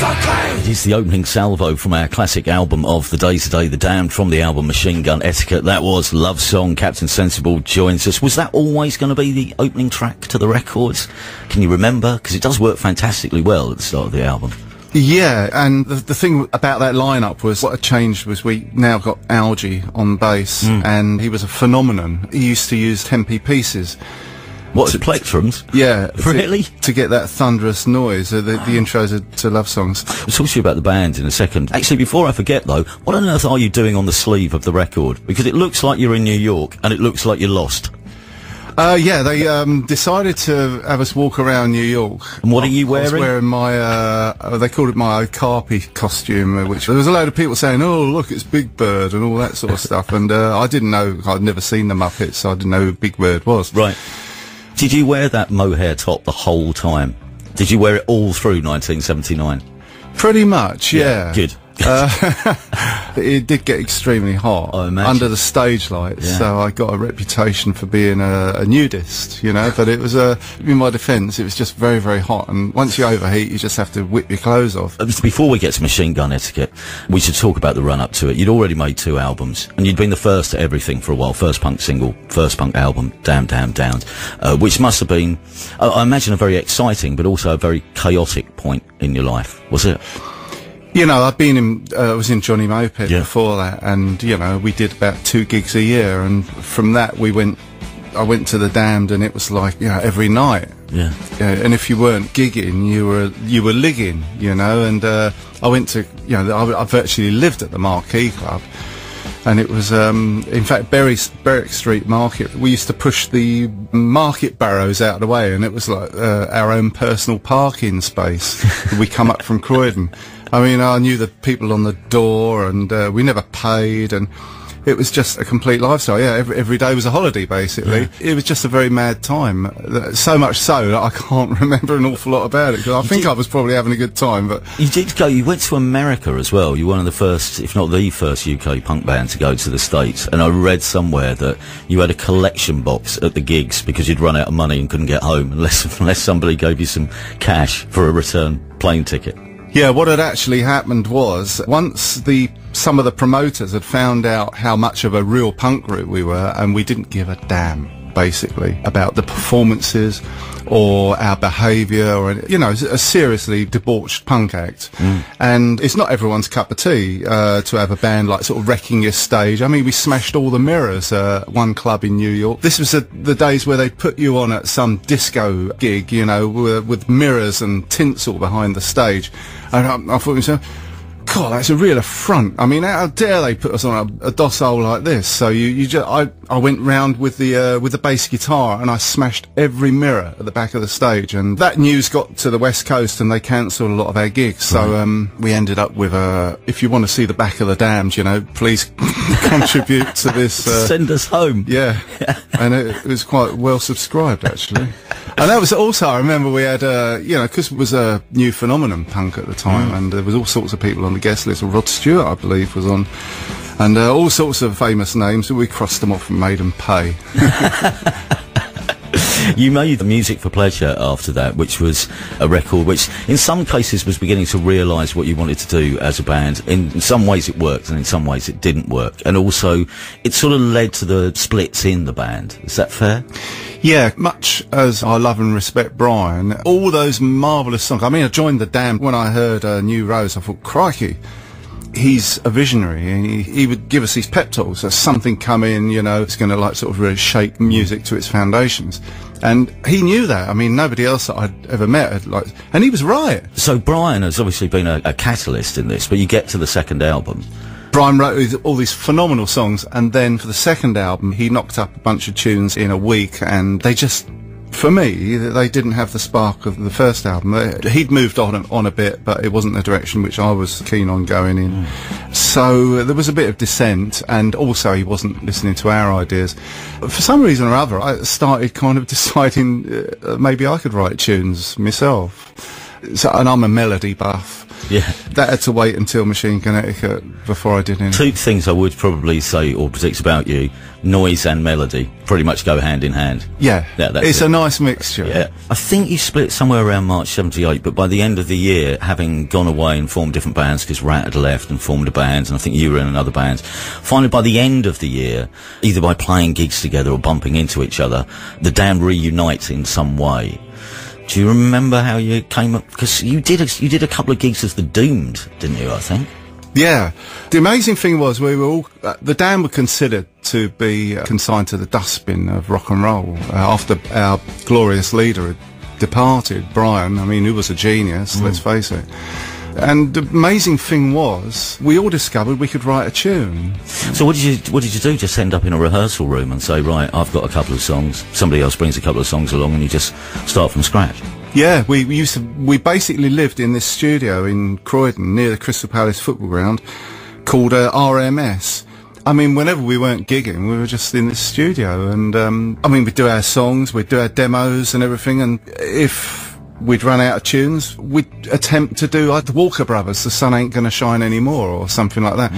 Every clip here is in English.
It is the opening salvo from our classic album of the day today, The Damned, from the album Machine Gun Etiquette. That was Love Song. Captain Sensible joins us. Was that always going to be the opening track to the records? Can you remember? Because it does work fantastically well at the start of the album. Yeah, and the thing about that lineup was what had changed was we now got Algie on bass, and he was a phenomenon. He used to use 10p pieces. What, plectrums? Yeah. Really? To get that thunderous noise, the intros to love songs. I'll talk to you about the band in a second. Actually, before I forget though, what on earth are you doing on the sleeve of the record? Because it looks like you're in New York, and it looks like you're lost. Yeah, they decided to have us walk around New York. And what are you wearing? I was wearing my, they called it my Carpi costume, which there was a load of people saying, oh, look, it's Big Bird and all that sort of stuff. And I didn't know, I'd never seen the Muppets, so I didn't know who Big Bird was. Right. Did you wear that mohair top the whole time? Did you wear it all through 1979? Pretty much, yeah. Good. It did get extremely hot under the stage lights, so I got a reputation for being a nudist, you know, but it was, in my defence, it was just very, very hot, and once you overheat, you just have to whip your clothes off. Before we get to Machine Gun Etiquette, we should talk about the run-up to it. You'd already made 2 albums, and you'd been the first to everything for a while. First punk single, first punk album, Damn Damn Damned, which must have been, I imagine, a very exciting, but also a very chaotic point in your life, was it? You know, I've been in, I was in Johnny Moped before that, and, you know, we did about 2 gigs a year, and from that I went to the Damned, and it was like, you know, every night. Yeah. And if you weren't gigging, you were ligging, you know, and, I went to, you know, I virtually lived at the Marquee Club, and it was, in fact, Berwick Street Market, we used to push the market barrows out of the way, and it was like, our own personal parking space. We come up from Croydon. I mean, I knew the people on the door, and we never paid, and it was just a complete lifestyle. Yeah, every day was a holiday, basically. Yeah. It was just a very mad time. So much so that I can't remember an awful lot about it, because I think I was probably having a good time. But you went to America as well. You were one of the first, if not the first, UK punk band to go to the States. And I read somewhere that you had a collection box at the gigs because you'd run out of money and couldn't get home unless somebody gave you some cash for a return plane ticket. Yeah, what had actually happened was, once some of the promoters had found out how much of a real punk group we were, and we didn't give a damn, basically, about the performances or our behaviour, or, you know, a seriously debauched punk act. And it's not everyone's cup of tea to have a band like sort of wrecking your stage. I mean, we smashed all the mirrors at one club in New York. This was the days where they'd put you on at some disco gig, you know, with mirrors and tinsel behind the stage. And I thought to myself, God, that's a real affront. I mean, how dare they put us on a dossole like this? So I went round with the bass guitar, and I smashed every mirror at the back of the stage, and that news got to the West Coast, and they cancelled a lot of our gigs. So we ended up with if you want to see the back of the Damned, you know, please contribute to this. Send us home. Yeah, and it was quite well subscribed, actually. And that was also, I remember we had, you know, because it was a new phenomenon, punk at the time, and there was all sorts of people on the guest list. Rod Stewart, I believe, was on, and all sorts of famous names. We crossed them off and made them pay. You made the Music for Pleasure after that, which was a record which in some cases was beginning to realise what you wanted to do as a band. In some ways it worked, and in some ways it didn't work, and also it sort of led to the splits in the band. Is that fair? Yeah, much as I love and respect Brian, all those marvellous songs. I mean, I joined the Damned when I heard New Rose. I thought, crikey, he's a visionary, and he would give us these pep talks. There's something coming, you know, it's going to like sort of really shake music to its foundations. And he knew that. I mean, nobody else that I'd ever met had, like, and he was right. So Brian has obviously been a catalyst in this, but you get to the second album. Brian wrote all these phenomenal songs, and then for the second album he knocked up a bunch of tunes in a week, and they just, for me, they didn't have the spark of the first album. He'd moved on a bit, but it wasn't the direction which I was keen on going in. So there was a bit of dissent, and also he wasn't listening to our ideas. For some reason or other, I started kind of deciding maybe I could write tunes myself. So, and I'm a melody buff. Yeah. That had to wait until Machine Gun Etiquette before I did anything. Two things I would probably say or predict about you: noise and melody pretty much go hand in hand. Yeah, that's it's a nice mixture. Yeah, I think you split somewhere around March '78, but by the end of the year, having gone away and formed different bands, because Rat had left and formed a band, and I think you were in another band. Finally, by the end of the year, either by playing gigs together or bumping into each other, the Damned reunites in some way. Do you remember how you came up? Because you did a couple of gigs as the Doomed, didn't you? I think. Yeah. The amazing thing was we were all the Damned were considered to be consigned to the dustbin of rock and roll after our glorious leader had departed, Brian. I mean, who was a genius, let's face it. And the amazing thing was, we all discovered we could write a tune. So what did you do? Just end up in a rehearsal room and say, right, I've got a couple of songs. Somebody else brings a couple of songs along, and you just start from scratch. Yeah, we basically lived in this studio in Croydon near the Crystal Palace football ground called RMS. I mean, whenever we weren't gigging, we were just in this studio, and I mean, we'd do our songs, we'd do our demos and everything, and if we'd run out of tunes, we'd attempt to do like the Walker Brothers, The Sun Ain't Gonna Shine Anymore, or something like that.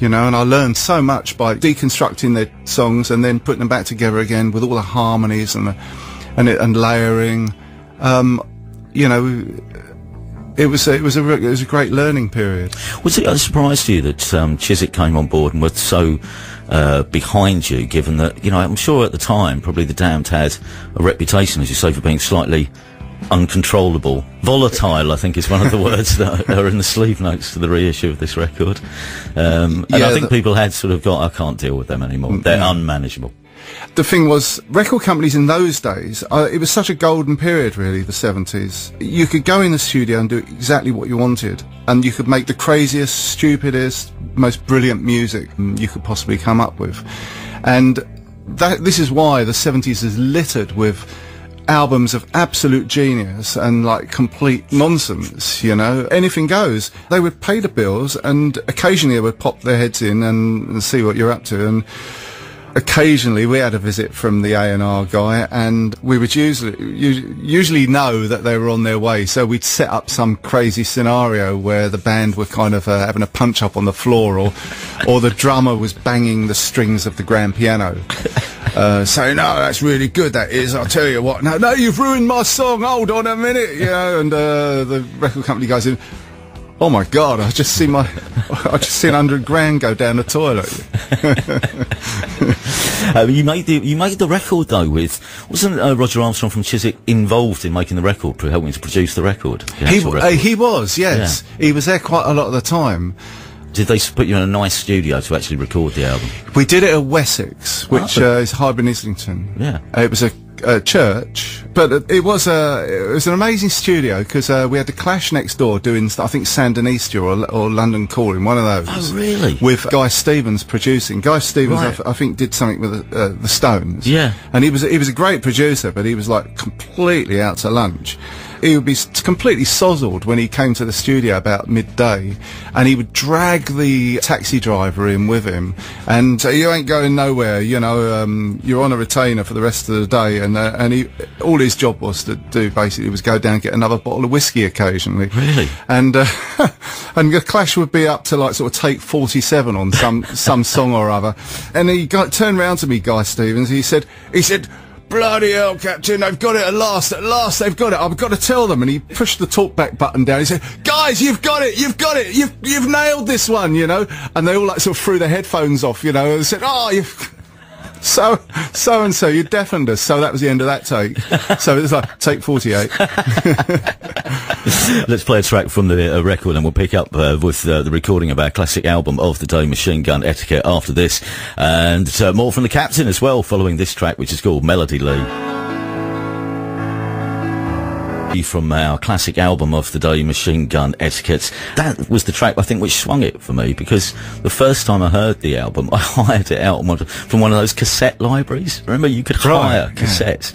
You know, and I learned so much by deconstructing their songs and then putting them back together again with all the harmonies and layering. You know, it was a great learning period. Was it a surprise to you that Chiswick came on board and was so behind you, given that, you know, I'm sure at the time probably the Damned had a reputation, as you say, for being slightly uncontrollable, volatile, I think is one of the words that are in the sleeve notes to the reissue of this record. And I think people had sort of got, I can't deal with them anymore. They're unmanageable. The thing was, record companies in those days, it was such a golden period, really, the 70s. You could go in the studio and do exactly what you wanted, and you could make the craziest, stupidest, most brilliant music you could possibly come up with. And this is why the 70s is littered with albums of absolute genius and like complete nonsense, you know. Anything goes. They would pay the bills, and occasionally they would pop their heads in and see what you're up to. And occasionally we had a visit from the A&R guy, and we would usually know that they were on their way, so we'd set up some crazy scenario where the band were kind of having a punch up on the floor, or the drummer was banging the strings of the grand piano. Saying, no, that's really good, that is, I'll tell you what, no, you've ruined my song, hold on a minute, you know. And the record company goes in, oh my God, I just seen 100 grand go down the toilet. You made the record though with, wasn't Roger Armstrong from Chiswick involved in making the record, helping to produce the record? He was, yes. Yeah. He was there quite a lot of the time. Did they put you in a nice studio to actually record the album? We did it at Wessex, which is Highbury in Islington. Yeah. It was a church, but it was an amazing studio, because we had the Clash next door doing, I think, Sandinista or London Calling, one of those. Oh, really? With Guy Stevens producing. Guy Stevens, right. I think, did something with the Stones. Yeah. And he was a great producer, but he was like completely out to lunch. He would be completely sozzled when he came to the studio about midday, and he would drag the taxi driver in with him and say, you ain't going nowhere, you know, you're on a retainer for the rest of the day. And all his job was to do basically was go down and get another bottle of whiskey occasionally. Really? And the Clash would be up to like sort of take 47 on some song or other. And he turned round to me, Guy Stevens, he said, bloody hell, Captain, they've got it at last, they've got it, I've got to tell them. And he pushed the talkback button down, he said, guys, you've got it, you've nailed this one, you know. And they all like sort of threw their headphones off, you know, and said, oh, you've... So and so, you deafened us. So that was the end of that take. So it was like take 48. Let's play a track from the record, and we'll pick up with the recording of our classic album of the day, Machine Gun Etiquette, after this, and more from the Captain as well, following this track, which is called Melody Lee. From our classic album of the day, Machine Gun Etiquette. That was the track, I think, which swung it for me, because the first time I heard the album, I hired it out from one of those cassette libraries. Remember, you could hire cassettes.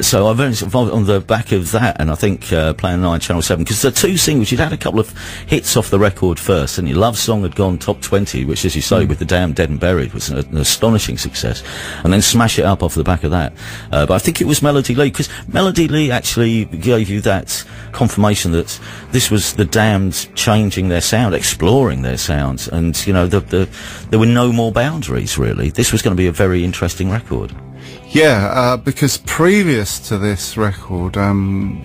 So I very involved on the back of that, and I think Plan 9, Channel 7, because the two singles, you'd had a couple of hits off the record first, and your Love Song had gone top 20, which, as you say, with the Damned, Dead and Buried, was an astonishing success, and then Smash It Up off the back of that. But I think it was Melody Lee, because Melody Lee actually gave you that confirmation that this was the Damned changing their sound, exploring their sounds, and you know, there were no more boundaries really. This was going to be a very interesting record. Yeah, because previous to this record,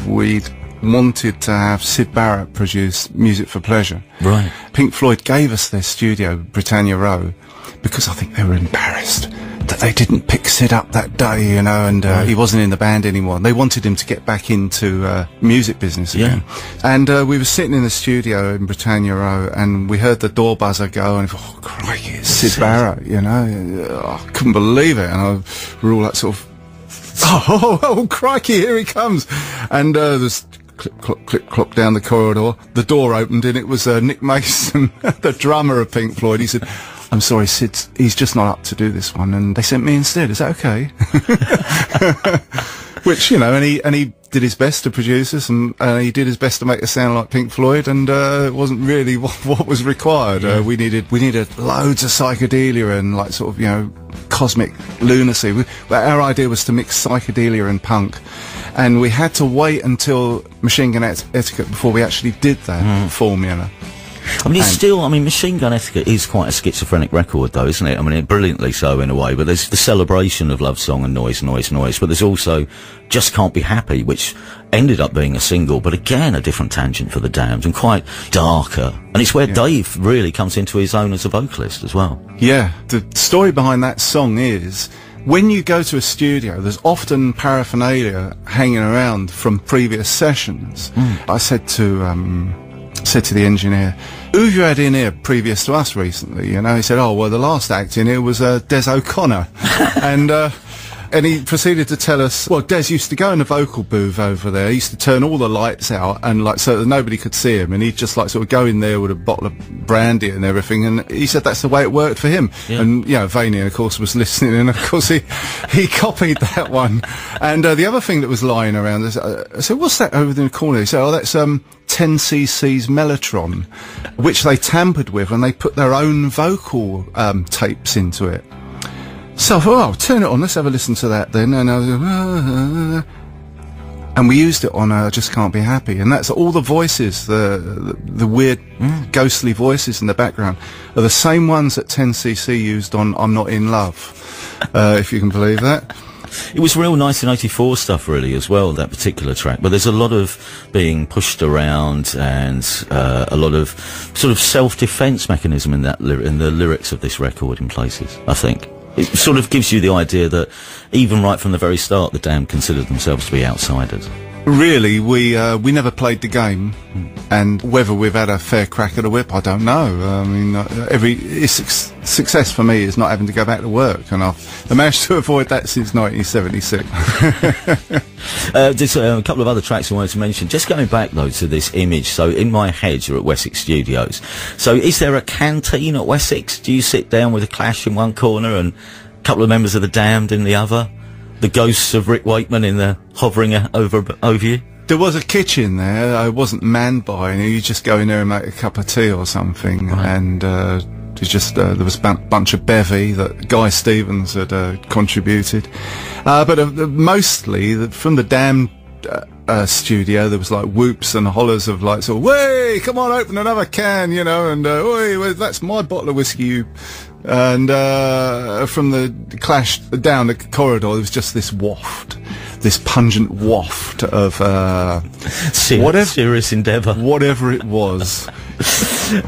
we'd wanted to have Syd Barrett produce Music for Pleasure. Right. Pink Floyd gave us their studio, Britannia Row, because I think they were embarrassed that they didn't pick Syd up that day, you know, and he wasn't in the band anymore. They wanted him to get back into music business again. Yeah. And we were sitting in the studio in Britannia Row, and we heard the door buzzer go, and oh, crikey, it's Syd Barrett, you know. I couldn't believe it, and we were all like sort of, oh, crikey, here he comes. And there's click, clock down the corridor. The door opened, and it was Nick Mason, the drummer of Pink Floyd. He said, "I'm sorry, Syd, he's just not up to do this one, and they sent me instead. Is that okay?" Which, you know, and he did his best to produce us, and he did his best to make us sound like Pink Floyd, and it wasn't really what was required. Yeah. We needed loads of psychedelia and like sort of, you know, cosmic lunacy. Our idea was to mix psychedelia and punk, and we had to wait until Machine Gun Etiquette before we actually did that formula. I mean, Machine Gun Etiquette is quite a schizophrenic record, though, isn't it? I mean, brilliantly so in a way, but there's the celebration of Love Song and Noise, Noise, Noise, but there's also Just Can't Be Happy, which ended up being a single, but again, a different tangent for the Damned, and quite darker. And it's where Dave really comes into his own as a vocalist as well. Yeah, the story behind that song is, when you go to a studio, there's often paraphernalia hanging around from previous sessions. I said to the engineer, "Who have you had in here previous to us recently?" You know, he said, "Oh, well, the last act in here was Des O'Connor." And he proceeded to tell us, well, Des used to go in the vocal booth over there. He used to turn all the lights out, and like, so that nobody could see him, and he'd just like sort of go in there with a bottle of brandy and everything, and he said that's the way it worked for him. Yeah. And, you know, Vanian, of course, was listening, and of course he copied that one. And the other thing that was lying around, I said, "What's that over in the corner?" He said, "Oh, that's 10cc's Mellotron," which they tampered with, and they put their own vocal tapes into it. So I thought, oh, turn it on, let's have a listen to that then. And we used it on Just Can't Be Happy, and that's all the voices, the weird ghostly voices in the background are the same ones that 10cc used on I'm Not In Love, if you can believe that. It was real 1984 stuff really as well, that particular track, but there's a lot of being pushed around and a lot of sort of self-defense mechanism in the lyrics of this record in places, I think. It sort of gives you the idea that even right from the very start, the Damned considered themselves to be outsiders. Really, we never played the game, and whether we've had a fair crack at the whip, I don't know. I mean, success for me is not having to go back to work, and I've managed to avoid that since 1976. There's a couple of other tracks I wanted to mention. Just going back, though, to this image. So, in my head, you're at Wessex Studios. So, is there a canteen at Wessex? Do you sit down with a Clash in one corner and a couple of members of the Damned in the other? The ghosts of Rick Wakeman in there hovering over you? There was a kitchen there. I wasn't manned by, and you just go in there and make a cup of tea or something. Right. And there was a bunch of bevy that Guy Stevens had contributed. But mostly from the Damned studio, there was like whoops and hollers of like sort of, "Way, come on, open another can," you know, and "Oi, that's my bottle of whiskey, you." And from the Clash down the corridor, there was just this waft, this pungent waft of serious endeavour, whatever it was.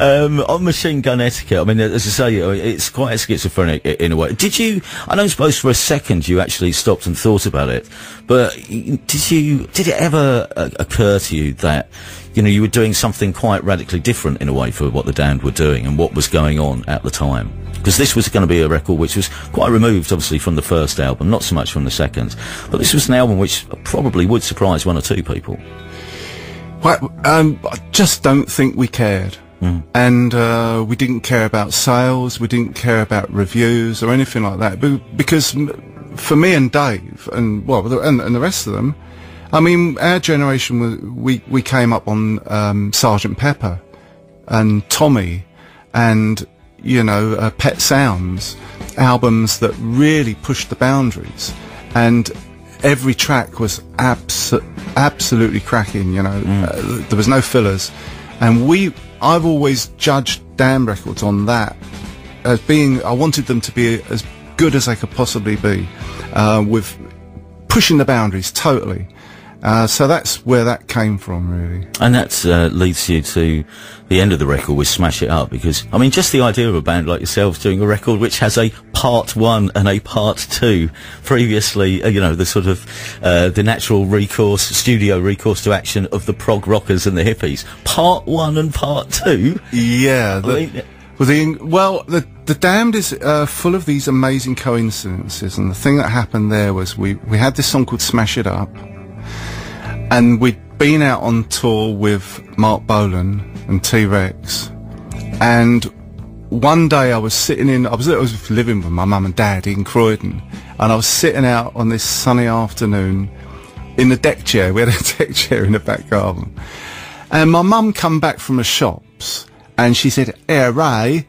On Machine Gun Etiquette, I mean, as I say, it's quite schizophrenic in a way. I don't suppose for a second you actually stopped and thought about it, but did it ever occur to you that, you know, you were doing something quite radically different in a way for what the Damned were doing and what was going on at the time? Because this was going to be a record which was quite removed, obviously, from the first album, not so much from the second, but this was an album which probably would surprise one or two people. Well, I just don't think we cared. And we didn't care about sales, we didn't care about reviews or anything like that, because for me and Dave and the rest of them, I mean, our generation, we came up on Sgt. Pepper and Tommy and, you know, Pet Sounds, albums that really pushed the boundaries. And every track was absolutely cracking, you know. There was no fillers. And I've always judged Damned records on that as being, I wanted them to be as good as they could possibly be, with pushing the boundaries totally. So that's where that came from, really. And that leads you to the end of the record with Smash It Up, because, I mean, just the idea of a band like yourselves doing a record which has a part 1 and a part 2. Previously, you know, the sort of, the natural studio recourse to action of the prog rockers and the hippies. Part 1 and part 2? Yeah. The Damned is full of these amazing coincidences, and the thing that happened there was we had this song called Smash It Up, and we'd been out on tour with Mark Bolan and T-Rex, and one day I was living with my mum and dad in Croydon, and I was sitting out on this sunny afternoon in the deck chair. We had a deck chair in the back garden, and my mum come back from the shops, and she said, "Hey, Ray,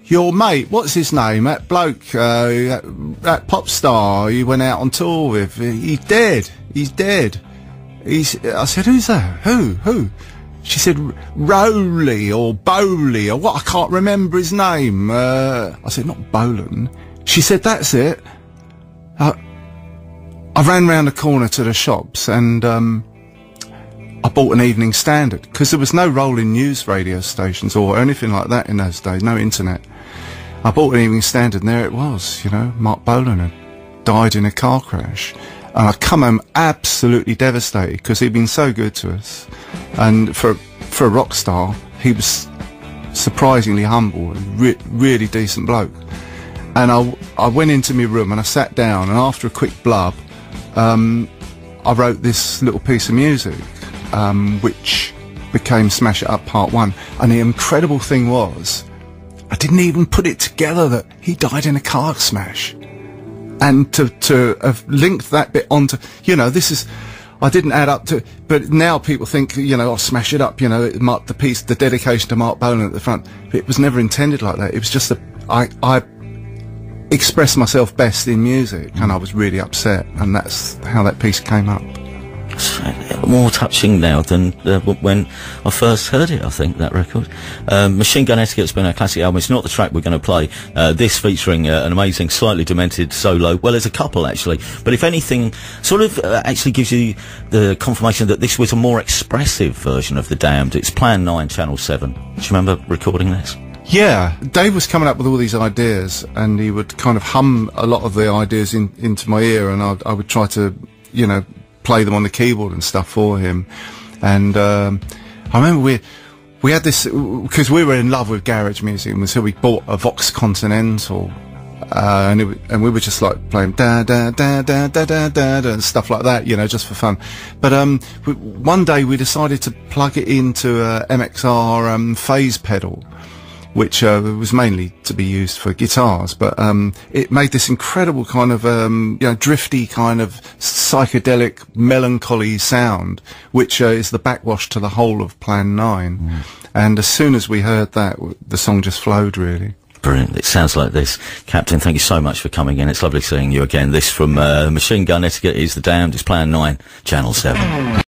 your mate, what's his name? That bloke, that pop star you went out on tour with, he's dead. He's dead." I said, "Who's that? Who?" She said, "Rowley or Bowley or what? I can't remember his name." I said, "Not Bolan." She said, "That's it." I ran round the corner to the shops, and I bought an Evening Standard, because there was no rolling news radio stations or anything like that in those days, no internet. I bought an Evening Standard, and there it was, you know, Mark Bolan had died in a car crash. And I come home absolutely devastated, because he'd been so good to us, and for a rock star, he was surprisingly humble, really decent bloke. And I went into my room and I sat down, and after a quick blub, I wrote this little piece of music, which became Smash It Up Part 1. And the incredible thing was, I didn't even put it together that he died in a car smash. And to have linked that bit onto, you know, I didn't add up to, but now people think, you know, I'll Smash It Up, you know, the dedication to Mark Bolan at the front. It was never intended like that. It was just I expressed myself best in music, and I was really upset, and that's how that piece came up. More touching now than when I first heard it, I think, that record. Machine Gun Etiquette's been our classic album. It's not the track we're going to play. This featuring an amazing, slightly demented solo. Well, there's a couple, actually. But if anything, sort of actually gives you the confirmation that this was a more expressive version of The Damned. It's Plan 9, Channel 7. Do you remember recording this? Yeah, Dave was coming up with all these ideas, and he would kind of hum a lot of the ideas into my ear, and I would try to, you know, play them on the keyboard and stuff for him. And I remember we had this, because we were in love with garage music, and so we bought a Vox Continental, and we were just like playing da da da da da da da and stuff like that, you know, just for fun. But one day we decided to plug it into a MXR phase pedal, which was mainly to be used for guitars, but it made this incredible kind of you know, drifty kind of psychedelic melancholy sound, which is the backwash to the whole of Plan 9. And as soon as we heard that, the song just flowed, really. Brilliant. It sounds like this. Captain, thank you so much for coming in. It's lovely seeing you again. This from Machine Gun Etiquette is The Damned. It's Plan 9, Channel 7.